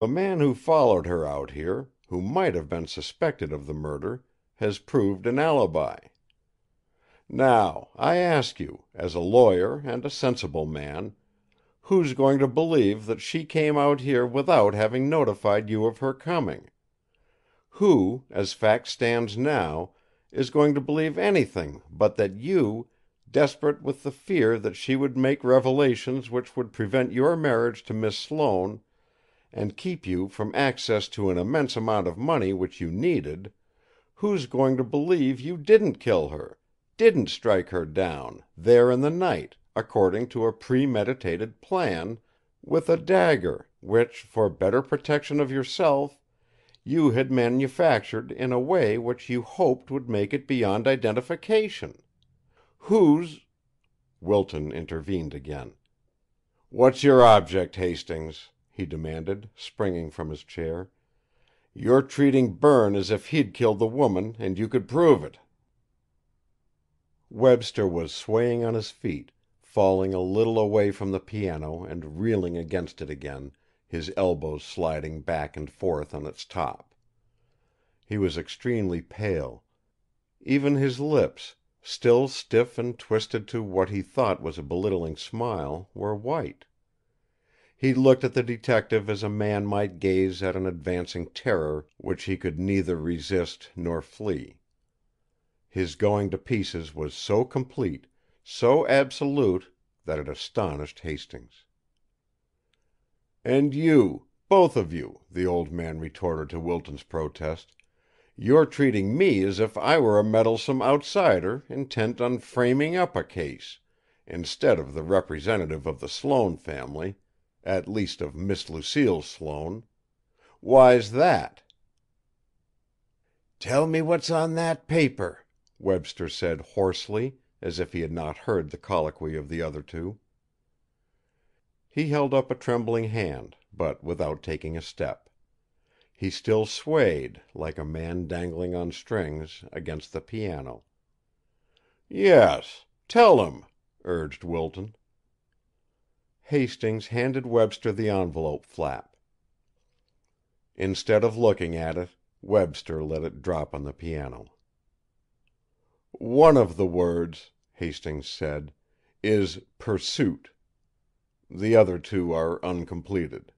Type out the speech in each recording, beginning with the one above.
The man who followed her out here, who might have been suspected of the murder, has proved an alibi. Now, I ask you, as a lawyer and a sensible man, who's going to believe that she came out here without having notified you of her coming? Who, as fact stands now, is going to believe anything but that you, desperate with the fear that she would make revelations which would prevent your marriage to Miss Sloane and keep you from access to an immense amount of money which you needed, who's going to believe you didn't kill her, didn't strike her down, there in the night, according to a premeditated plan, with a dagger, which, for better protection of yourself, you had manufactured in a way which you hoped would make it beyond identification? Whose—" Wilton intervened again. "What's your object, Hastings?" he demanded, springing from his chair. "You're treating Berne as if he'd killed the woman, and you could prove it." Webster was swaying on his feet, falling a little away from the piano and reeling against it again, his elbows sliding back and forth on its top. He was extremely pale. Even his lips, still stiff and twisted to what he thought was a belittling smile, were white. He looked at the detective as a man might gaze at an advancing terror which he could neither resist nor flee. His going to pieces was so complete, so absolute, that it astonished Hastings. "And you, both of you," the old man retorted to Wilton's protest, "you're treating me as if I were a meddlesome outsider intent on framing up a case, instead of the representative of the Sloane family, at least of Miss Lucille Sloane. Why's that?" "Tell me what's on that paper," Webster said hoarsely, as if he had not heard the colloquy of the other two. He held up a trembling hand, but without taking a step. He still swayed, like a man dangling on strings, against the piano. "Yes, tell him," urged Wilton. Hastings handed Webster the envelope flap. Instead of looking at it, Webster let it drop on the piano. "One of the words," Hastings said, "is pursuit. The other two are uncompleted."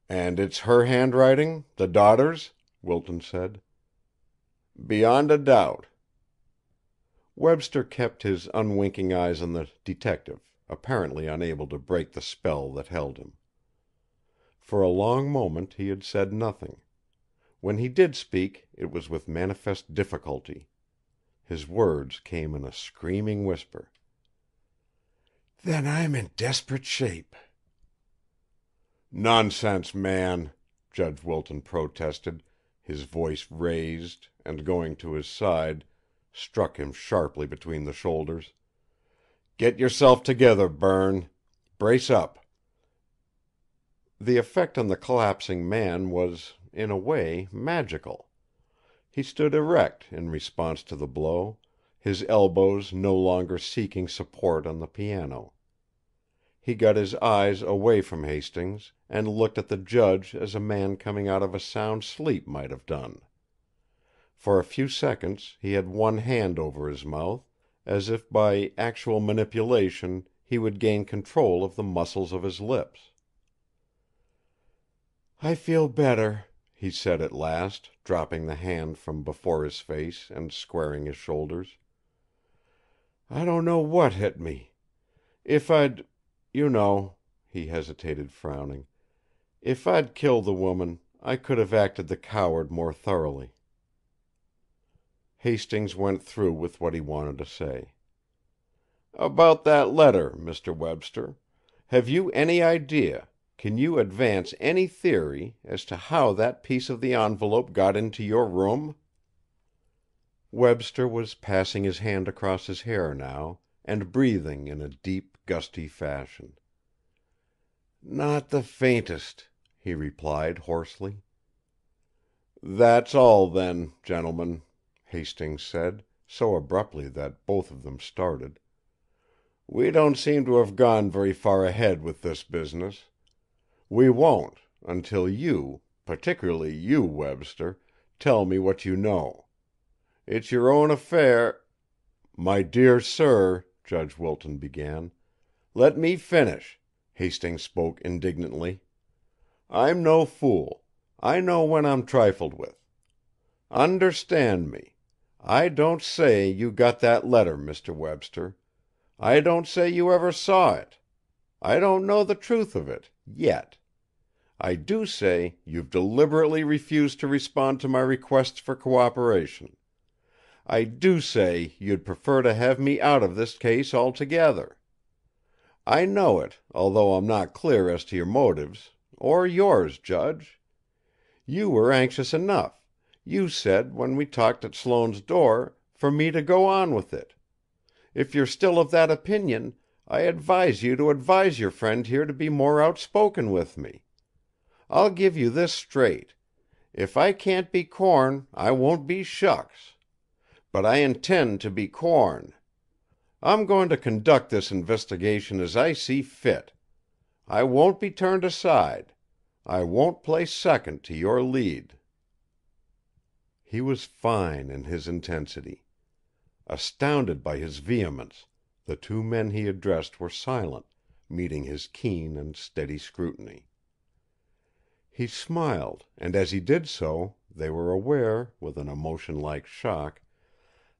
"And it's her handwriting, the daughter's?" Wilton said. "Beyond a doubt." Webster kept his unwinking eyes on the detective, apparently unable to break the spell that held him. For a long moment he had said nothing. When he did speak, it was with manifest difficulty. His words came in a screaming whisper. "Then I'm in desperate shape." "Nonsense, man!" Judge Wilton protested, his voice raised, and going to his side, struck him sharply between the shoulders. "Get yourself together, Berne. Brace up." The effect on the collapsing man was, in a way, magical. He stood erect in response to the blow, his elbows no longer seeking support on the piano. He got his eyes away from Hastings, and looked at the judge as a man coming out of a sound sleep might have done. For a few seconds he had one hand over his mouth, as if by actual manipulation he would gain control of the muscles of his lips. "I feel better," he said at last, dropping the hand from before his face and squaring his shoulders. "I don't know what hit me. If I'd you know," he hesitated, frowning, "if I'd killed the woman, I could have acted the coward more thoroughly." Hastings went through with what he wanted to say. "About that letter, Mr. Webster. Have you any idea, can you advance any theory, as to how that piece of the envelope got into your room?" Webster was passing his hand across his hair now, and breathing in a deep, gusty fashion. "Not the faintest," he replied hoarsely. "That's all, then, gentlemen," Hastings said, so abruptly that both of them started. "We don't seem to have gone very far ahead with this business. We won't, until you, particularly you, Webster, tell me what you know. It's your own affair—" "My dear sir," Judge Wilton began. "Let me finish," Hastings spoke indignantly. "I'm no fool. I know when I'm trifled with. Understand me. I don't say you got that letter, Mr. Webster. I don't say you ever saw it. I don't know the truth of it yet. I do say you've deliberately refused to respond to my requests for cooperation. I do say you'd prefer to have me out of this case altogether. I know it, although I'm not clear as to your motives, or yours, Judge. You were anxious enough, you said when we talked at Sloane's door, for me to go on with it. If you're still of that opinion, I advise you to advise your friend here to be more outspoken with me. I'll give you this straight. If I can't be corn, I won't be shucks. But I intend to be corn. I'm going to conduct this investigation as I see fit. I won't be turned aside. I won't play second to your lead." He was fine in his intensity. Astounded by his vehemence, the two men he addressed were silent, meeting his keen and steady scrutiny. He smiled, and as he did so, they were aware, with an emotion like shock,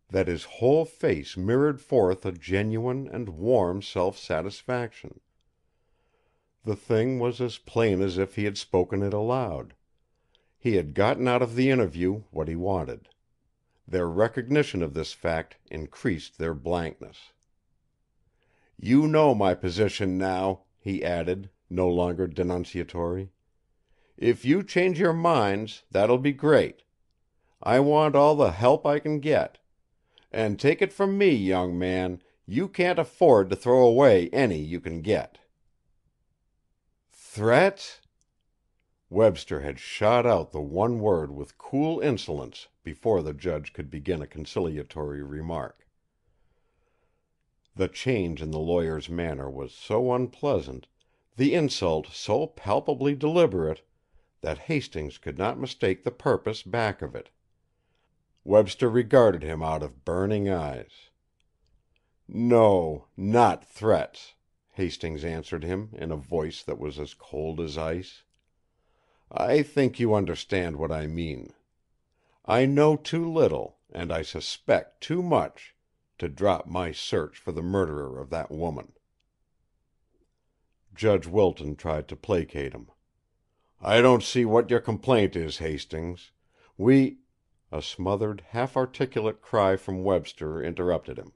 that his whole face mirrored forth a genuine and warm self-satisfaction. The thing was as plain as if he had spoken it aloud. He had gotten out of the interview what he wanted. Their recognition of this fact increased their blankness. "You know my position now," he added, no longer denunciatory. "If you change your minds, that'll be great. I want all the help I can get. And take it from me, young man, you can't afford to throw away any you can get." "Threats?" Webster had shot out the one word with cool insolence before the judge could begin a conciliatory remark. The change in the lawyer's manner was so unpleasant, the insult so palpably deliberate, that Hastings could not mistake the purpose back of it. Webster regarded him out of burning eyes. "No, not threats," Hastings answered him in a voice that was as cold as ice. "I think you understand what I mean. I know too little, and I suspect too much, to drop my search for the murderer of that woman." Judge Wilton tried to placate him. "I don't see what your complaint is, Hastings. We—" A smothered, half-articulate cry from Webster interrupted him.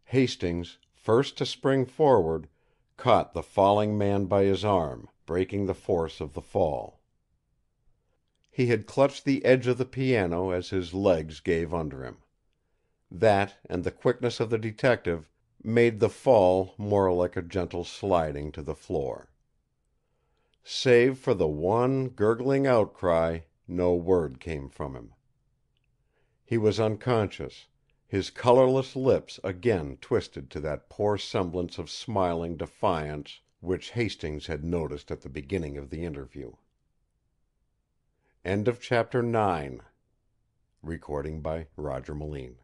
Hastings, first to spring forward, caught the falling man by his arm, breaking the force of the fall. He had clutched the edge of the piano as his legs gave under him. That, and the quickness of the detective, made the fall more like a gentle sliding to the floor. Save for the one gurgling outcry, no word came from him. He was unconscious, his colorless lips again twisted to that poor semblance of smiling defiance which Hastings had noticed at the beginning of the interview. End of Chapter 9. Recording by Roger Moline.